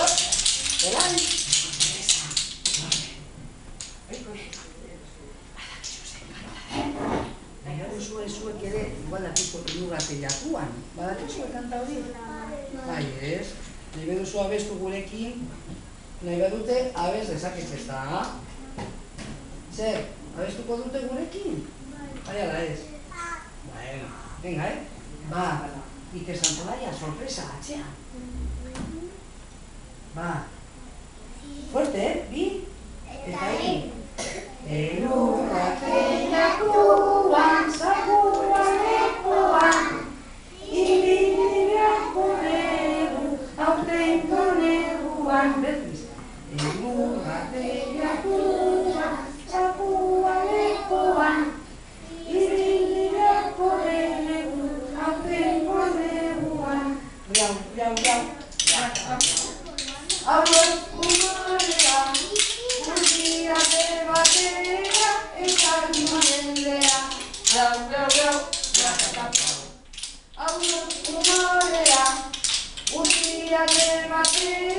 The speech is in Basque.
Elan! Badakizue zuek ere, igual dakizue Ilurrate jakuan. Badakizue kanta hori? Bai, ez? Nahi beduzu abestu gurekin, nahi badute abez dezakez ez da. Zer, abestuko dute gurekin? Bai, ala ez? Bueno, venga, Ba, Iker Santolaya, sorpresa, atxean. Ba, fuerte, bi? Eta egin. Elurrate jakuan, zakuan lepoan, ibiliako negu, aurtengo neguan, berriz. Elurrate jakuan, zakuan lepoan, ibiliako negu, aurtengo neguan. Riau, riau, riau. Aurrez umorea, urtiate batera, eta nolendea. Riau, riau, riau, riau. Aurrez umorea, urtiate batera,